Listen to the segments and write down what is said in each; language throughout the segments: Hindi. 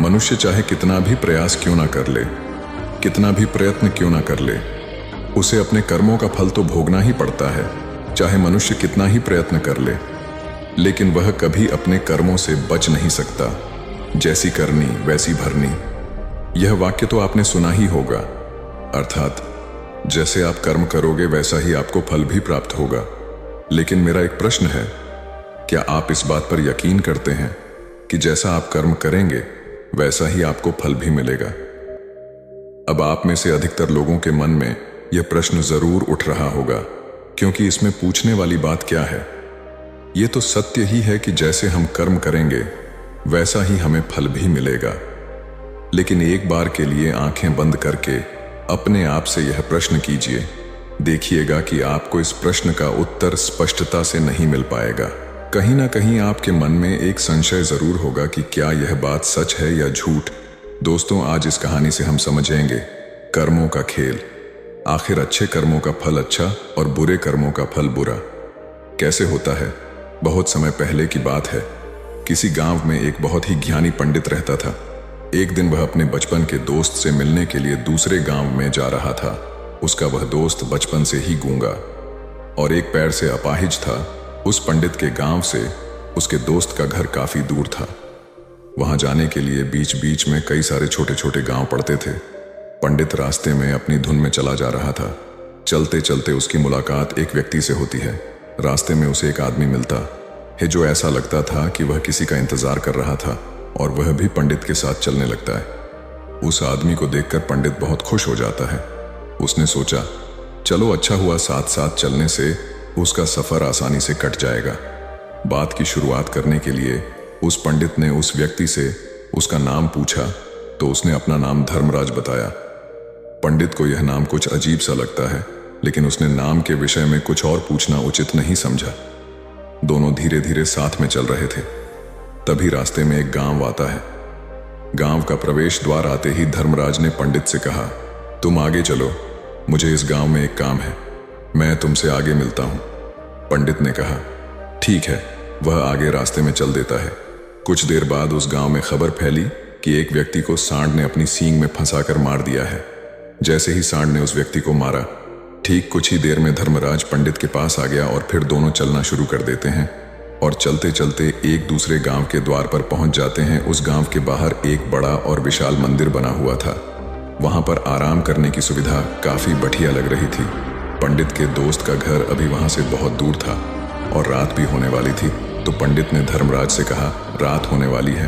मनुष्य चाहे कितना भी प्रयास क्यों ना कर ले, कितना भी प्रयत्न क्यों ना कर ले, उसे अपने कर्मों का फल तो भोगना ही पड़ता है। चाहे मनुष्य कितना ही प्रयत्न कर ले, लेकिन वह कभी अपने कर्मों से बच नहीं सकता। जैसी करनी वैसी भरनी, यह वाक्य तो आपने सुना ही होगा। अर्थात जैसे आप कर्म करोगे वैसा ही आपको फल भी प्राप्त होगा। लेकिन मेरा एक प्रश्न है, क्या आप इस बात पर यकीन करते हैं कि जैसा आप कर्म करेंगे वैसा ही आपको फल भी मिलेगा? अब आप में से अधिकतर लोगों के मन में यह प्रश्न जरूर उठ रहा होगा, क्योंकि इसमें पूछने वाली बात क्या है? यह तो सत्य ही है कि जैसे हम कर्म करेंगे वैसा ही हमें फल भी मिलेगा। लेकिन एक बार के लिए आंखें बंद करके अपने आप से यह प्रश्न कीजिए, देखिएगा कि आपको इस प्रश्न का उत्तर स्पष्टता से नहीं मिल पाएगा। कहीं ना कहीं आपके मन में एक संशय जरूर होगा कि क्या यह बात सच है या झूठ। दोस्तों, आज इस कहानी से हम समझेंगे कर्मों का खेल। आखिर अच्छे कर्मों का फल अच्छा और बुरे कर्मों का फल बुरा कैसे होता है? बहुत समय पहले की बात है। किसी गांव में एक बहुत ही ज्ञानी पंडित रहता था। एक दिन वह अपने बचपन के दोस्त से मिलने के लिए दूसरे गांव में जा रहा था। उसका वह दोस्त बचपन से ही गूंगा और एक पैर से अपाहिज था। उस पंडित के गांव से उसके दोस्त का घर काफी दूर था। वहां जाने के लिए बीच बीच में कई सारे छोटे छोटे गांव पड़ते थे। पंडित रास्ते में अपनी धुन में चला जा रहा था। चलते चलते उसकी मुलाकात एक व्यक्ति से होती है। रास्ते में उसे एक आदमी मिलता है जो ऐसा लगता था कि वह किसी का इंतजार कर रहा था, और वह भी पंडित के साथ चलने लगता है। उस आदमी को देखकर पंडित बहुत खुश हो जाता है। उसने सोचा, चलो अच्छा हुआ, साथ साथ चलने से उसका सफर आसानी से कट जाएगा। बात की शुरुआत करने के लिए उस पंडित ने उस व्यक्ति से उसका नाम पूछा तो उसने अपना नाम धर्मराज बताया। पंडित को यह नाम कुछ अजीब सा लगता है, लेकिन उसने नाम के विषय में कुछ और पूछना उचित नहीं समझा। दोनों धीरे धीरे साथ में चल रहे थे। तभी रास्ते में एक गांव आता है। गांव का प्रवेश द्वार आते ही धर्मराज ने पंडित से कहा, तुम आगे चलो, मुझे इस गांव में एक काम है, मैं तुमसे आगे मिलता हूं। पंडित ने कहा, ठीक है। वह आगे रास्ते में चल देता है। कुछ देर बाद उस गांव में खबर फैली कि एक व्यक्ति को सांड ने अपनी सींग में फंसाकर मार दिया है। जैसे ही सांड ने उस व्यक्ति को मारा, ठीक कुछ ही देर में धर्मराज पंडित के पास आ गया और फिर दोनों चलना शुरू कर देते हैं और चलते चलते एक दूसरे गांव के द्वार पर पहुंच जाते हैं। उस गांव के बाहर एक बड़ा और विशाल मंदिर बना हुआ था। वहां पर आराम करने की सुविधा काफी बढ़िया लग रही थी। पंडित के दोस्त का घर अभी वहां से बहुत दूर था और रात भी होने वाली थी। तो पंडित ने धर्मराज से कहा, रात होने वाली है,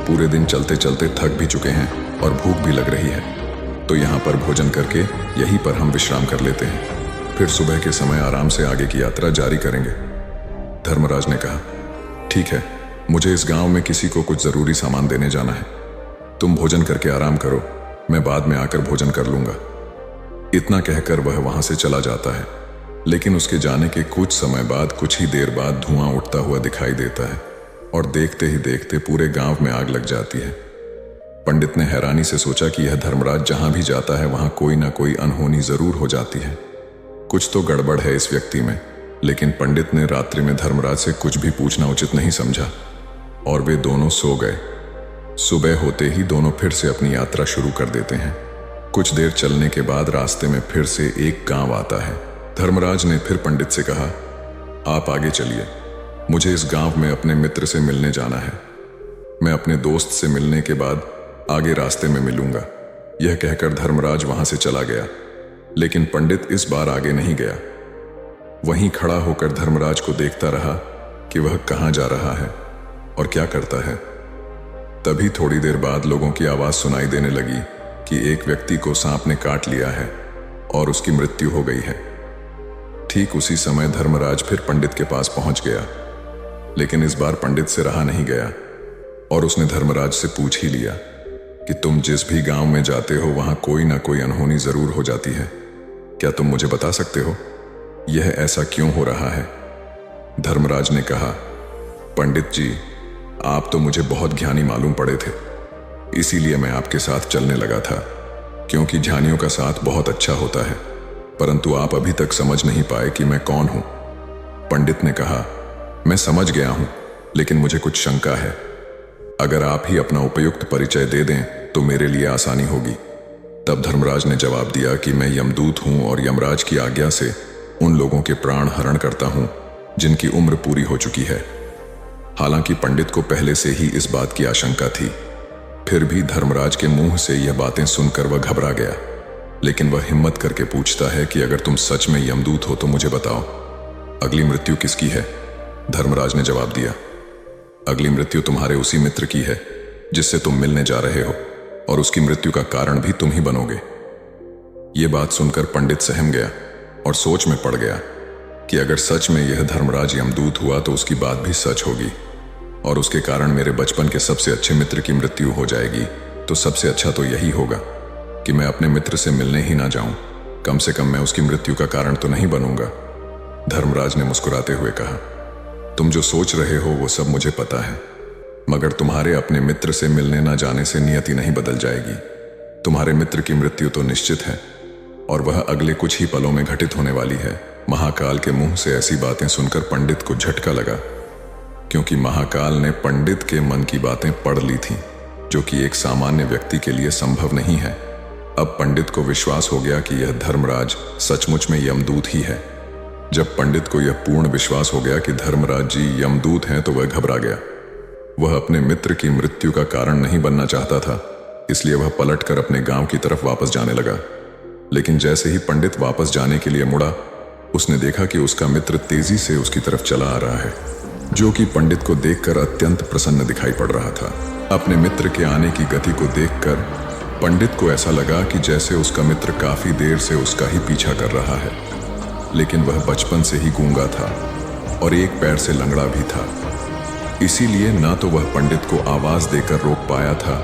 पूरे दिन चलते चलते थक भी चुके हैं और भूख भी लग रही है, तो यहाँ पर भोजन करके यहीं पर हम विश्राम कर लेते हैं, फिर सुबह के समय आराम से आगे की यात्रा जारी करेंगे। धर्मराज ने कहा, ठीक है, मुझे इस गांव में किसी को कुछ जरूरी सामान देने जाना है, तुम भोजन करके आराम करो, मैं बाद में आकर भोजन कर लूंगा। इतना कहकर वह वहां से चला जाता है। लेकिन उसके जाने के कुछ समय बाद, कुछ ही देर बाद धुआं उठता हुआ दिखाई देता है और देखते ही देखते पूरे गांव में आग लग जाती है। पंडित ने हैरानी से सोचा कि यह धर्मराज जहां भी जाता है वहां कोई ना कोई अनहोनी जरूर हो जाती है, कुछ तो गड़बड़ है इस व्यक्ति में। लेकिन पंडित ने रात्रि में धर्मराज से कुछ भी पूछना उचित नहीं समझा और वे दोनों सो गए। सुबह होते ही दोनों फिर से अपनी यात्रा शुरू कर देते हैं। कुछ देर चलने के बाद रास्ते में फिर से एक गांव आता है। धर्मराज ने फिर पंडित से कहा, आप आगे चलिए, मुझे इस गांव में अपने मित्र से मिलने जाना है, मैं अपने दोस्त से मिलने के बाद आगे रास्ते में मिलूंगा। यह कहकर धर्मराज वहां से चला गया। लेकिन पंडित इस बार आगे नहीं गया। वहीं खड़ा होकर धर्मराज को देखता रहा कि वह कहां जा रहा है और क्या करता है। तभी थोड़ी देर बाद लोगों की आवाज सुनाई देने लगी कि एक व्यक्ति को सांप ने काट लिया है और उसकी मृत्यु हो गई है। ठीक उसी समय धर्मराज फिर पंडित के पास पहुंच गया। लेकिन इस बार पंडित से रहा नहीं गया और उसने धर्मराज से पूछ ही लिया कि तुम जिस भी गांव में जाते हो वहां कोई ना कोई अनहोनी जरूर हो जाती है, क्या तुम मुझे बता सकते हो यह ऐसा क्यों हो रहा है? धर्मराज ने कहा, पंडित जी, आप तो मुझे बहुत ज्ञानी मालूम पड़े थे, इसीलिए मैं आपके साथ चलने लगा था, क्योंकि ज्ञानियों का साथ बहुत अच्छा होता है, परंतु आप अभी तक समझ नहीं पाए कि मैं कौन हूं। पंडित ने कहा, मैं समझ गया हूं, लेकिन मुझे कुछ शंका है। अगर आप ही अपना उपयुक्त परिचय दे दें तो मेरे लिए आसानी होगी। तब धर्मराज ने जवाब दिया कि मैं यमदूत हूं और यमराज की आज्ञा से उन लोगों के प्राण हरण करता हूं जिनकी उम्र पूरी हो चुकी है। हालांकि पंडित को पहले से ही इस बात की आशंका थी, फिर भी धर्मराज के मुंह से यह बातें सुनकर वह घबरा गया। लेकिन वह हिम्मत करके पूछता है कि अगर तुम सच में यमदूत हो तो मुझे बताओ, अगली मृत्यु किसकी है? धर्मराज ने जवाब दिया, अगली मृत्यु तुम्हारे उसी मित्र की है जिससे तुम मिलने जा रहे हो, और उसकी मृत्यु का कारण भी तुम ही बनोगे। ये बात सुनकर पंडित सहम गया और सोच में पड़ गया कि अगर सच में यह धर्मराज यमदूत हुआ तो उसकी बात भी सच होगी और उसके कारण मेरे बचपन के सबसे अच्छे मित्र की मृत्यु हो जाएगी। तो सबसे अच्छा तो यही होगा कि मैं अपने मित्र से मिलने ही ना जाऊं, कम से कम मैं उसकी मृत्यु का कारण तो नहीं बनूंगा। धर्मराज ने मुस्कुराते हुए कहा, तुम जो सोच रहे हो वो सब मुझे पता है, मगर तुम्हारे अपने मित्र से मिलने ना जाने से नियति नहीं बदल जाएगी। तुम्हारे मित्र की मृत्यु तो निश्चित है और वह अगले कुछ ही पलों में घटित होने वाली है। महाकाल के मुंह से ऐसी बातें सुनकर पंडित को झटका लगा, क्योंकि महाकाल ने पंडित के मन की बातें पढ़ ली थीं, जो कि एक सामान्य व्यक्ति के लिए संभव नहीं है। अब पंडित को विश्वास हो गया कि यह धर्मराज सचमुच में यमदूत ही है। जब पंडित को यह पूर्ण विश्वास हो गया कि धर्मराज जी यमदूत हैं तो वह घबरा गया। वह अपने मित्र की मृत्यु का कारण नहीं बनना चाहता था, इसलिए वह पलटकर अपने गांव की तरफ वापस जाने लगा। लेकिन जैसे ही पंडित वापस जाने के लिए मुड़ा, उसने देखा कि उसका मित्र तेजी से उसकी तरफ चला आ रहा है, जो कि पंडित को देखकर अत्यंत प्रसन्न दिखाई पड़ रहा था। अपने मित्र के आने की गति को देखकर पंडित को ऐसा लगा कि जैसे उसका मित्र काफी देर से उसका ही पीछा कर रहा है, लेकिन वह बचपन से ही गूंगा था और एक पैर से लंगड़ा भी था। इसीलिए ना तो वह पंडित को आवाज देकर रोक पाया था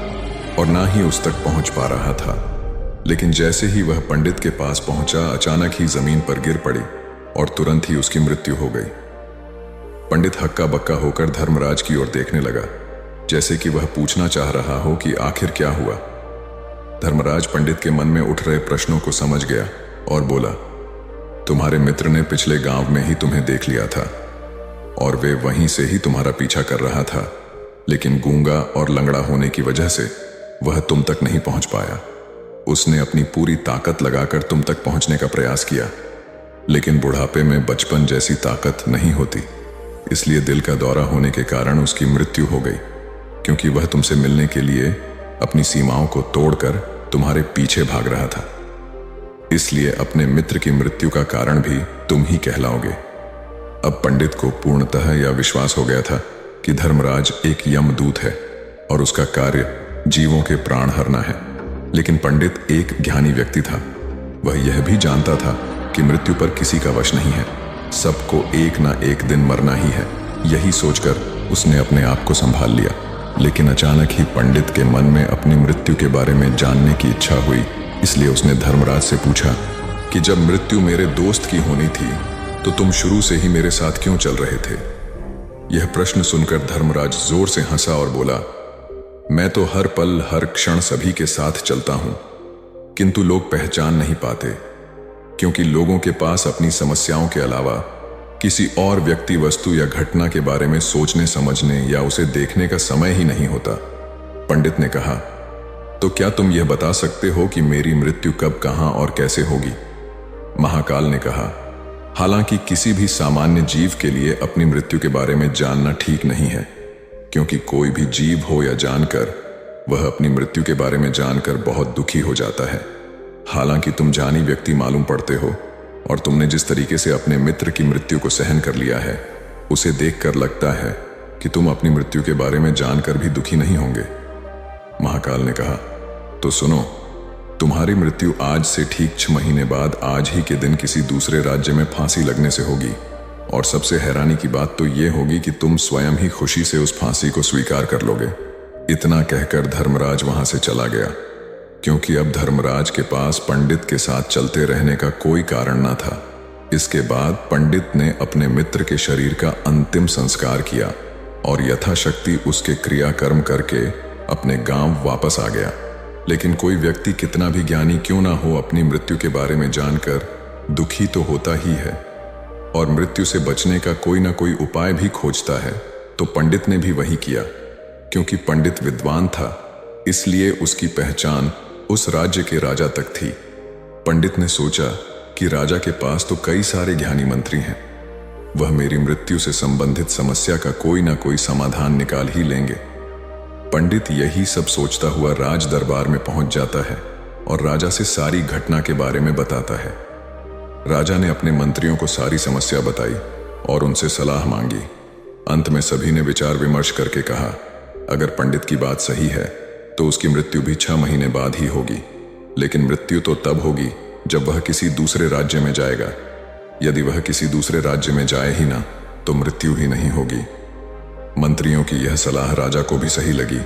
और ना ही उस तक पहुंच पा रहा था। लेकिन जैसे ही वह पंडित के पास पहुंचा, अचानक ही जमीन पर गिर पड़ी और तुरंत ही उसकी मृत्यु हो गई। पंडित हक्का बक्का होकर धर्मराज की ओर देखने लगा, जैसे कि वह पूछना चाह रहा हो कि आखिर क्या हुआ। धर्मराज पंडित के मन में उठ रहे प्रश्नों को समझ गया और बोला, तुम्हारे मित्र ने पिछले गांव में ही तुम्हें देख लिया था और वे वहीं से ही तुम्हारा पीछा कर रहा था, लेकिन गूंगा और लंगड़ा होने की वजह से वह तुम तक नहीं पहुंच पाया। उसने अपनी पूरी ताकत लगाकर तुम तक पहुंचने का प्रयास किया, लेकिन बुढ़ापे में बचपन जैसी ताकत नहीं होती, इसलिए दिल का दौरा होने के कारण उसकी मृत्यु हो गई, क्योंकि वह तुमसे मिलने के लिए अपनी सीमाओं को तोड़कर तुम्हारे पीछे भाग रहा था। इसलिए अपने मित्र की मृत्यु का कारण भी तुम ही कहलाओगे। अब पंडित को पूर्णतः यह विश्वास हो गया था कि धर्मराज एक यमदूत है और उसका कार्य जीवों के प्राण हरना है। लेकिन पंडित एक ज्ञानी व्यक्ति था, वह यह भी जानता था कि मृत्यु पर किसी का वश नहीं है, सबको एक ना एक दिन मरना ही है। यही सोचकर उसने अपने आप को संभाल लिया। लेकिन अचानक ही पंडित के मन में अपनी मृत्यु के बारे में जानने की इच्छा हुई, इसलिए उसने धर्मराज से पूछा कि जब मृत्यु मेरे दोस्त की होनी थी तो तुम शुरू से ही मेरे साथ क्यों चल रहे थे? यह प्रश्न सुनकर धर्मराज जोर से हंसा और बोला, मैं तो हर पल हर क्षण सभी के साथ चलता हूं, किंतु लोग पहचान नहीं पाते, क्योंकि लोगों के पास अपनी समस्याओं के अलावा किसी और व्यक्ति, वस्तु या घटना के बारे में सोचने समझने या उसे देखने का समय ही नहीं होता। पंडित ने कहा, तो क्या तुम यह बता सकते हो कि मेरी मृत्यु कब, कहां और कैसे होगी? महाकाल ने कहा, हालांकि किसी भी सामान्य जीव के लिए अपनी मृत्यु के बारे में जानना ठीक नहीं है, क्योंकि कोई भी जीव हो या जानकर, वह अपनी मृत्यु के बारे में जानकर बहुत दुखी हो जाता है। हालांकि तुम जानी व्यक्ति मालूम पड़ते हो और तुमने जिस तरीके से अपने मित्र की मृत्यु को सहन कर लिया है, उसे देखकर लगता है कि तुम अपनी मृत्यु के बारे में जानकर भी दुखी नहीं होंगे। महाकाल ने कहा, तो सुनो, तुम्हारी मृत्यु आज से ठीक 6 महीने बाद आज ही के दिन किसी दूसरे राज्य में फांसी लगने से होगी, और सबसे हैरानी की बात तो ये होगी कि तुम स्वयं ही खुशी से उस फांसी को स्वीकार कर लोगे। इतना कहकर धर्मराज वहां से चला गया, क्योंकि अब धर्मराज के पास पंडित के साथ चलते रहने का कोई कारण न था। इसके बाद पंडित ने अपने मित्र के शरीर का अंतिम संस्कार किया और यथाशक्ति उसके क्रियाकर्म करके अपने गांव वापस आ गया। लेकिन कोई व्यक्ति कितना भी ज्ञानी क्यों ना हो, अपनी मृत्यु के बारे में जानकर दुखी तो होता ही है और मृत्यु से बचने का कोई ना कोई उपाय भी खोजता है। तो पंडित ने भी वही किया। क्योंकि पंडित विद्वान था, इसलिए उसकी पहचान उस राज्य के राजा तक थी। पंडित ने सोचा कि राजा के पास तो कई सारे ज्ञानी मंत्री हैं, वह मेरी मृत्यु से संबंधित समस्या का कोई ना कोई समाधान निकाल ही लेंगे। पंडित यही सब सोचता हुआ राज दरबार में पहुंच जाता है और राजा से सारी घटना के बारे में बताता है। राजा ने अपने मंत्रियों को सारी समस्या बताई और उनसे सलाह मांगी। अंत में सभी ने विचार विमर्श करके कहा, अगर पंडित की बात सही है तो उसकी मृत्यु भी 6 महीने बाद ही होगी, लेकिन मृत्यु तो तब होगी जब वह किसी दूसरे राज्य में जाएगा। यदि वह किसी दूसरे राज्य में जाए ही ना तो मृत्यु ही नहीं होगी। मंत्रियों की यह सलाह राजा को भी सही लगी।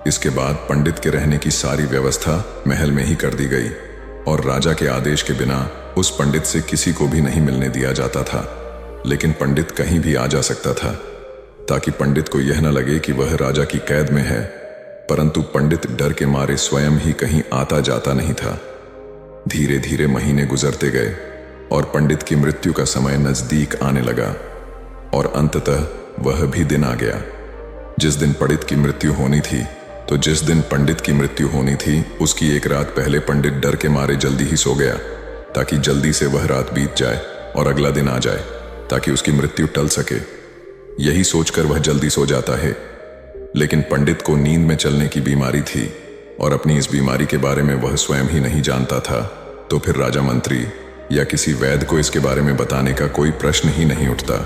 इसके बाद पंडित के रहने की सारी व्यवस्था महल में ही कर दी गई और राजा के आदेश के बिना उस पंडित से किसी को भी नहीं मिलने दिया जाता था। लेकिन पंडित कहीं भी आ जा सकता था ताकि पंडित को यह न लगे कि वह राजा की कैद में है, परंतु पंडित डर के मारे स्वयं ही कहीं आता जाता नहीं था। धीरे धीरे महीने गुजरते गए और पंडित की मृत्यु का समय नजदीक आने लगा और अंततः वह भी दिन आ गया जिस दिन पंडित की मृत्यु होनी थी। तो जिस दिन पंडित की मृत्यु होनी थी उसकी एक रात पहले पंडित डर के मारे जल्दी ही सो गया ताकि जल्दी से वह रात बीत जाए और अगला दिन आ जाए ताकि उसकी मृत्यु टल सके। यही सोचकर वह जल्दी सो जाता है, लेकिन पंडित को नींद में चलने की बीमारी थी और अपनी इस बीमारी के बारे में वह स्वयं ही नहीं जानता था। तो फिर राजा मंत्री या किसी वैद्य को इसके बारे में बताने का कोई प्रश्न ही नहीं उठता।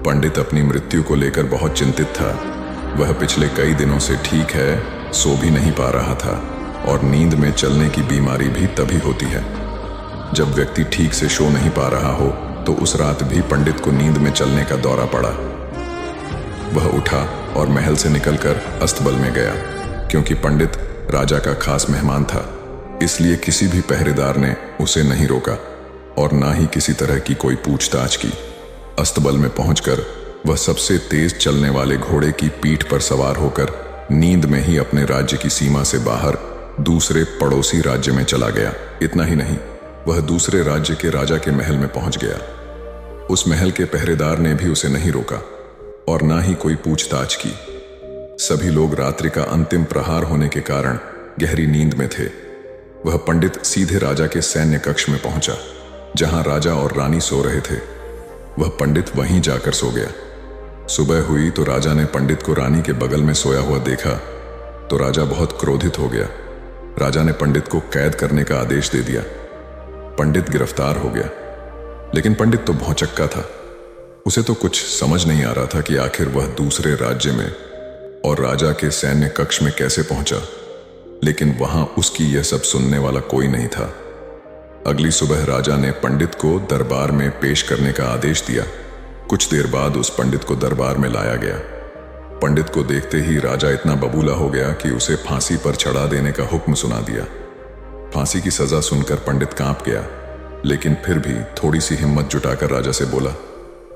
पंडित अपनी मृत्यु को लेकर बहुत चिंतित था। वह पिछले कई दिनों से ठीक है, सो भी नहीं पा रहा था और नींद में चलने की बीमारी भी तभी होती है जब व्यक्ति ठीक से सो नहीं पा रहा हो। तो उस रात भी पंडित को नींद में चलने का दौरा पड़ा। वह उठा और महल से निकलकर अस्तबल में गया। क्योंकि पंडित राजा का खास मेहमान था, इसलिए किसी भी पहरेदार ने उसे नहीं रोका और ना ही किसी तरह की कोई पूछताछ की। अस्तबल में पहुंचकर वह सबसे तेज चलने वाले घोड़े की पीठ पर सवार होकर नींद में ही अपने राज्य की सीमा से बाहर दूसरे पड़ोसी राज्य में चला गया। इतना ही नहीं, वह दूसरे राज्य के राजा के महल में पहुंच गया। उस महल के पहरेदार ने भी उसे नहीं रोका और ना ही कोई पूछताछ की। सभी लोग रात्रि का अंतिम प्रहार होने के कारण गहरी नींद में थे। वह पंडित सीधे राजा के सैन्य कक्ष में पहुंचा जहां राजा और रानी सो रहे थे। वह पंडित वहीं जाकर सो गया। सुबह हुई तो राजा ने पंडित को रानी के बगल में सोया हुआ देखा तो राजा बहुत क्रोधित हो गया। राजा ने पंडित को कैद करने का आदेश दे दिया। पंडित गिरफ्तार हो गया, लेकिन पंडित तो भौचक्का था। उसे तो कुछ समझ नहीं आ रहा था कि आखिर वह दूसरे राज्य में और राजा के सैन्य कक्ष में कैसे पहुंचा। लेकिन वहां उसकी यह सब सुनने वाला कोई नहीं था। अगली सुबह राजा ने पंडित को दरबार में पेश करने का आदेश दिया। कुछ देर बाद उस पंडित को दरबार में लाया गया। पंडित को देखते ही राजा इतना बबूला हो गया कि उसे फांसी पर चढ़ा देने का हुक्म सुना दिया। फांसी की सजा सुनकर पंडित कांप गया, लेकिन फिर भी थोड़ी सी हिम्मत जुटाकर राजा से बोला,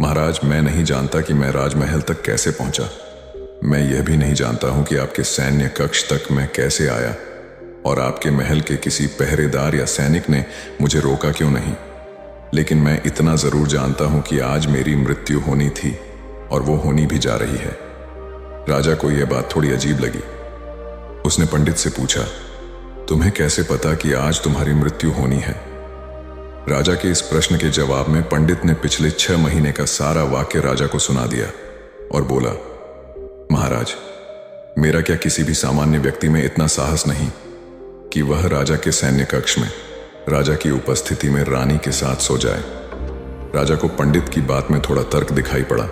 महाराज, मैं नहीं जानता कि मैं राजमहल तक कैसे पहुंचा। मैं यह भी नहीं जानता हूं कि आपके सैन्य कक्ष तक मैं कैसे आया और आपके महल के किसी पहरेदार या सैनिक ने मुझे रोका क्यों नहीं। लेकिन मैं इतना जरूर जानता हूं कि आज मेरी मृत्यु होनी थी और वो होनी भी जा रही है। राजा को यह बात थोड़ी अजीब लगी। उसने पंडित से पूछा, तुम्हें कैसे पता कि आज तुम्हारी मृत्यु होनी है? राजा के इस प्रश्न के जवाब में पंडित ने पिछले 6 महीने का सारा वाक्य राजा को सुना दिया और बोला, महाराज, मेरा क्या किसी भी सामान्य व्यक्ति में इतना साहस नहीं कि वह राजा के सैन्य कक्ष में राजा की उपस्थिति में रानी के साथ सो जाए। राजा को पंडित की बात में थोड़ा तर्क दिखाई पड़ा,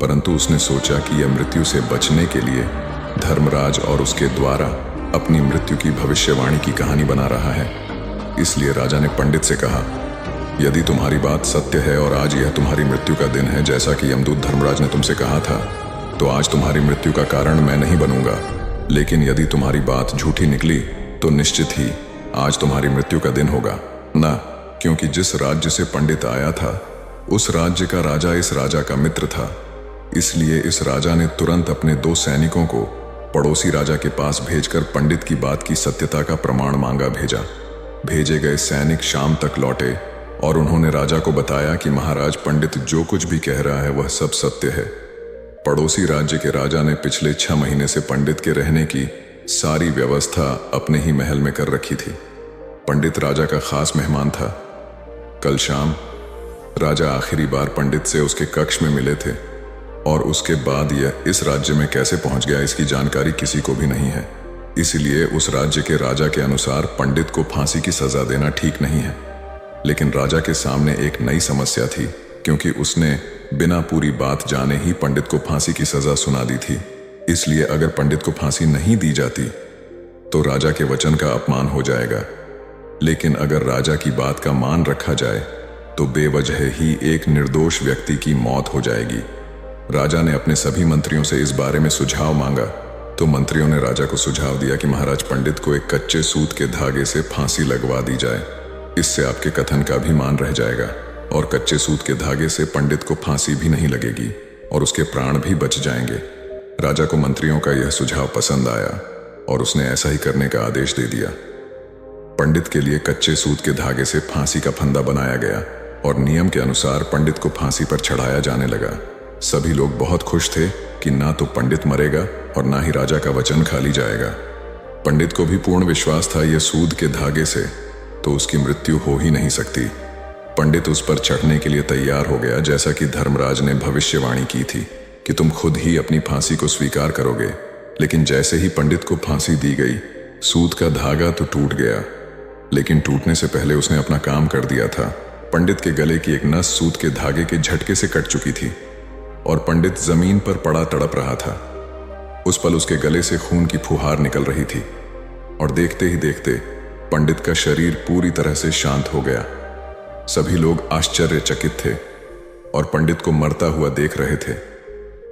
परंतु उसने सोचा कि यह मृत्यु से बचने के लिए धर्मराज और उसके द्वारा अपनी मृत्यु की भविष्यवाणी की कहानी बना रहा है। इसलिए राजा ने पंडित से कहा, यदि तुम्हारी बात सत्य है और आज यह तुम्हारी मृत्यु का दिन है जैसा कि यमदूत धर्मराज ने तुमसे कहा था, तो आज तुम्हारी मृत्यु का कारण मैं नहीं बनूंगा। लेकिन यदि तुम्हारी बात झूठी निकली तो निश्चित ही आज तुम्हारी मृत्यु का दिन होगा ना, क्योंकि जिस राज्य से पंडित आया था उस राज्य का राजा इस राजा का मित्र था। इसलिए इस राजा ने तुरंत अपने 2 सैनिकों को पड़ोसी राजा के पास भेजकर पंडित की बात की सत्यता का प्रमाण मांगा भेजा। भेजे गए सैनिक शाम तक लौटे और उन्होंने राजा को बताया कि महाराज, पंडित जो कुछ भी कह रहा है वह सब सत्य है। पड़ोसी राज्य के राजा ने पिछले 6 महीने से पंडित के रहने की सारी व्यवस्था अपने ही महल में कर रखी थी। पंडित राजा का खास मेहमान था। कल शाम राजा आखिरी बार पंडित से उसके कक्ष में मिले थे और उसके बाद यह इस राज्य में कैसे पहुंच गया इसकी जानकारी किसी को भी नहीं है। इसलिए उस राज्य के राजा के अनुसार पंडित को फांसी की सजा देना ठीक नहीं है। लेकिन राजा के सामने एक नई समस्या थी, क्योंकि उसने बिना पूरी बात जाने ही पंडित को फांसी की सजा सुना दी थी। इसलिए अगर पंडित को फांसी नहीं दी जाती तो राजा के वचन का अपमान हो जाएगा। लेकिन अगर राजा की बात का मान रखा जाए तो बेवजह ही एक निर्दोष व्यक्ति की मौत हो जाएगी। राजा ने अपने सभी मंत्रियों से इस बारे में सुझाव मांगा तो मंत्रियों ने राजा को सुझाव दिया कि महाराज, पंडित को एक कच्चे सूत के धागे से फांसी लगवा दी जाए। इससे आपके कथन का भी मान रह जाएगा और कच्चे सूत के धागे से पंडित को फांसी भी नहीं लगेगी और उसके प्राण भी बच जाएंगे। राजा को मंत्रियों का यह सुझाव पसंद आया और उसने ऐसा ही करने का आदेश दे दिया। पंडित के लिए कच्चे सूत के धागे से फांसी का फंदा बनाया गया और नियम के अनुसार पंडित को फांसी पर चढ़ाया जाने लगा। सभी लोग बहुत खुश थे कि ना तो पंडित मरेगा और ना ही राजा का वचन खाली जाएगा। पंडित को भी पूर्ण विश्वास था यह सूद के धागे से तो उसकी मृत्यु हो ही नहीं सकती। पंडित उस पर चढ़ने के लिए तैयार हो गया, जैसा कि धर्मराज ने भविष्यवाणी की थी कि तुम खुद ही अपनी फांसी को स्वीकार करोगे। लेकिन जैसे ही पंडित को फांसी दी गई, सूद का धागा तो टूट गया, लेकिन टूटने से पहले उसने अपना काम कर दिया था। पंडित के गले की एक नस सूद के धागे के झटके से कट चुकी थी और पंडित जमीन पर पड़ा तड़प रहा था। उस पल उसके गले से खून की फुहार निकल रही थी और देखते ही देखते पंडित का शरीर पूरी तरह से शांत हो गया। सभी लोग आश्चर्यचकित थे और पंडित को मरता हुआ देख रहे थे।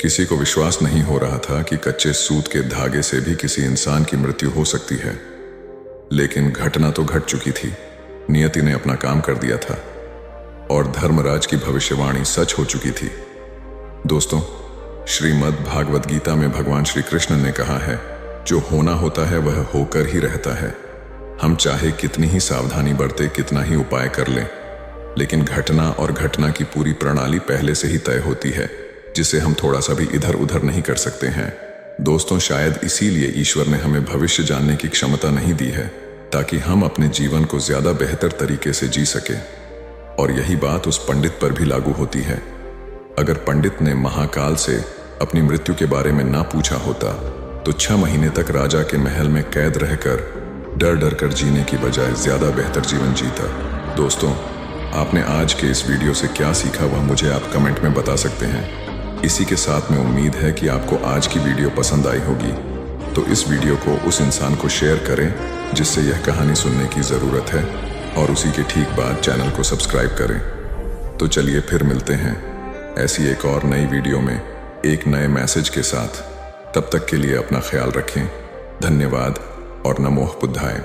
किसी को विश्वास नहीं हो रहा था कि कच्चे सूत के धागे से भी किसी इंसान की मृत्यु हो सकती है। लेकिन घटना तो घट चुकी थी। नियति ने अपना काम कर दिया था और धर्मराज की भविष्यवाणी सच हो चुकी थी। दोस्तों, श्रीमद् भागवत गीता में भगवान श्री कृष्ण ने कहा है, जो होना होता है वह होकर ही रहता है। हम चाहे कितनी ही सावधानी बरते, कितना ही उपाय कर लें, लेकिन घटना और घटना की पूरी प्रणाली पहले से ही तय होती है, जिसे हम थोड़ा सा भी इधर उधर नहीं कर सकते हैं। दोस्तों, शायद इसीलिए ईश्वर ने हमें भविष्य जानने की क्षमता नहीं दी है, ताकि हम अपने जीवन को ज्यादा बेहतर तरीके से जी सके। और यही बात उस पंडित पर भी लागू होती है। अगर पंडित ने महाकाल से अपनी मृत्यु के बारे में ना पूछा होता तो 6 महीने तक राजा के महल में कैद रहकर डर डर कर जीने की बजाय ज्यादा बेहतर जीवन जीता। दोस्तों, आपने आज के इस वीडियो से क्या सीखा वह मुझे आप कमेंट में बता सकते हैं। इसी के साथ में उम्मीद है कि आपको आज की वीडियो पसंद आई होगी, तो इस वीडियो को उस इंसान को शेयर करें जिससे यह कहानी सुनने की ज़रूरत है, और उसी के ठीक बाद चैनल को सब्सक्राइब करें। तो चलिए फिर मिलते हैं ऐसी एक और नई वीडियो में एक नए मैसेज के साथ। तब तक के लिए अपना ख्याल रखें। धन्यवाद और नमो बुद्धाय।